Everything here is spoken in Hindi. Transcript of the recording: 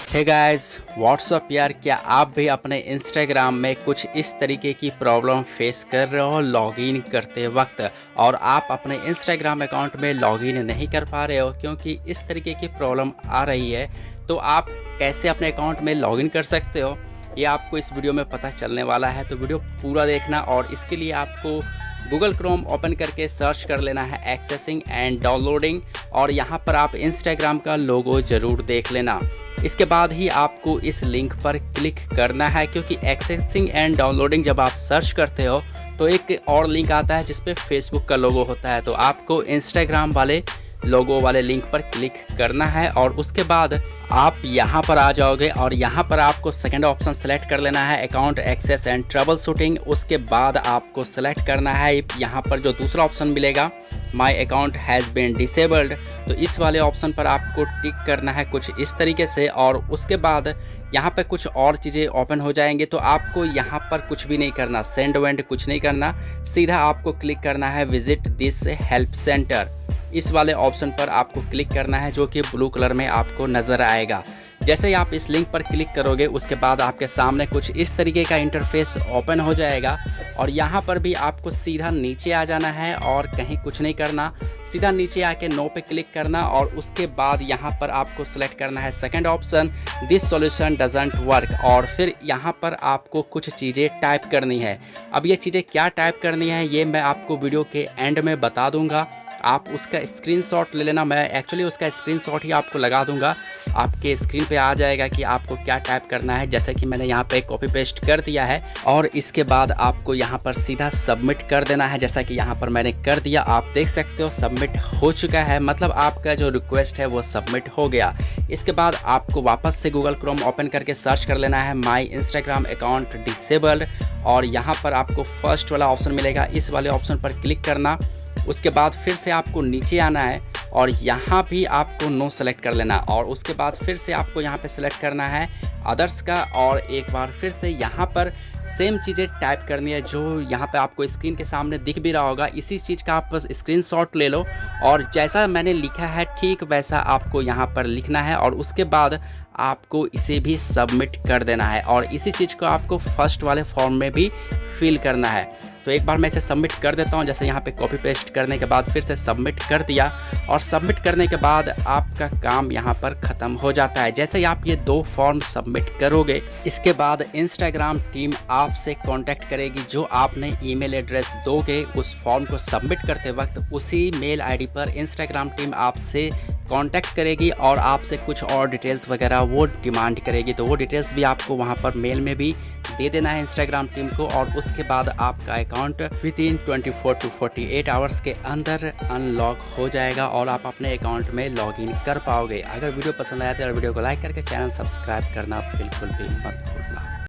हे गाइस व्हाट्सअप यार, क्या आप भी अपने इंस्टाग्राम में कुछ इस तरीके की प्रॉब्लम फेस कर रहे हो लॉगिन करते वक्त, और आप अपने इंस्टाग्राम अकाउंट में लॉगिन नहीं कर पा रहे हो क्योंकि इस तरीके की प्रॉब्लम आ रही है। तो आप कैसे अपने अकाउंट में लॉगिन कर सकते हो, ये आपको इस वीडियो में पता चलने वाला है। तो वीडियो पूरा देखना, और इसके लिए आपको गूगल क्रोम ओपन करके सर्च कर लेना है एक्सेसिंग एंड डाउनलोडिंग, और यहाँ पर आप इंस्टाग्राम का लोगो ज़रूर देख लेना। इसके बाद ही आपको इस लिंक पर क्लिक करना है, क्योंकि एक्सेसिंग एंड डाउनलोडिंग जब आप सर्च करते हो तो एक और लिंक आता है जिस पे फेसबुक का लोगो होता है। तो आपको इंस्टाग्राम वाले लोगो वाले लिंक पर क्लिक करना है, और उसके बाद आप यहाँ पर आ जाओगे, और यहाँ पर आपको सेकंड ऑप्शन सेलेक्ट कर लेना है account access and troubleshooting. उसके बाद आपको सेलेक्ट करना है यहाँ पर जो दूसरा ऑप्शन मिलेगा, my account has been disabled. तो इस वाले ऑप्शन पर आपको टिक करना है कुछ इस तरीके से, और उसके बाद यहाँ पे कुछ और चीज़ें ओपन हो जाएंगे। तो आपको यहाँ पर कुछ भी नहीं करना, सेंड वेंड कुछ नहीं करना, सीधा आपको क्लिक करना है विजिट दिस हेल्प सेंटर। इस वाले ऑप्शन पर आपको क्लिक करना है जो कि ब्लू कलर में आपको नज़र आएगा। जैसे ही आप इस लिंक पर क्लिक करोगे उसके बाद आपके सामने कुछ इस तरीके का इंटरफेस ओपन हो जाएगा, और यहाँ पर भी आपको सीधा नीचे आ जाना है और कहीं कुछ नहीं करना, सीधा नीचे आके नो पे क्लिक करना, और उसके बाद यहाँ पर आपको सेलेक्ट करना है second option this solution doesn't work, और फिर यहाँ पर आपको कुछ चीज़ें टाइप करनी है। अब ये चीज़ें क्या टाइप करनी है ये मैं आपको वीडियो के एंड में बता दूंगा। आप उसका स्क्रीनशॉट ले लेना, मैं एक्चुअली उसका स्क्रीनशॉट ही आपको लगा दूंगा, आपके स्क्रीन पे आ जाएगा कि आपको क्या टाइप करना है। जैसे कि मैंने यहाँ पे कॉपी पेस्ट कर दिया है, और इसके बाद आपको यहाँ पर सीधा सबमिट कर देना है। जैसा कि यहाँ पर मैंने कर दिया, आप देख सकते हो सबमिट हो चुका है, मतलब आपका जो रिक्वेस्ट है वो सबमिट हो गया। इसके बाद आपको वापस से गूगल क्रोम ओपन करके सर्च कर लेना है माई इंस्टाग्राम अकाउंट डिसेबल्ड, और यहाँ पर आपको फर्स्ट वाला ऑप्शन मिलेगा, इस वाले ऑप्शन पर क्लिक करना। उसके बाद फिर से आपको नीचे आना है, और यहाँ भी आपको नो सेलेक्ट कर लेना, और उसके बाद फिर से आपको यहाँ पे सेलेक्ट करना है अदर्स का, और एक बार फिर से यहाँ पर सेम चीज़ें टाइप करनी है जो यहाँ पे आपको स्क्रीन के सामने दिख भी रहा होगा। इसी चीज़ का आप बस स्क्रीनशॉट ले लो, और जैसा मैंने लिखा है ठीक वैसा आपको यहाँ पर लिखना है, और उसके बाद आपको इसे भी सबमिट कर देना है, और इसी चीज़ को आपको फर्स्ट वाले फॉर्म में भी फिल करना है। तो एक बार मैं इसे सबमिट कर देता हूँ। जैसे यहाँ पे कॉपी पेस्ट करने के बाद फिर से सबमिट कर दिया, और सबमिट करने के बाद आपका काम यहाँ पर ख़त्म हो जाता है। जैसे ही आप ये दो फॉर्म सबमिट करोगे, इसके बाद इंस्टाग्राम टीम आपसे कांटेक्ट करेगी। जो आपने ईमेल एड्रेस दोगे उस फॉर्म को सबमिट करते वक्त, उसी मेल आईडी पर इंस्टाग्राम टीम आपसे कांटेक्ट करेगी, और आपसे कुछ और डिटेल्स वगैरह वो डिमांड करेगी। तो वो डिटेल्स भी आपको वहाँ पर मेल में भी दे देना है इंस्टाग्राम टीम को, और उसके बाद आपका account with in 24 to 48 hours के अंदर अनलॉक हो जाएगा, और आप अपने अकाउंट में लॉगिन कर पाओगे। अगर वीडियो पसंद आया तो वीडियो को लाइक करके चैनल सब्सक्राइब करना बिल्कुल भी मत भूलना।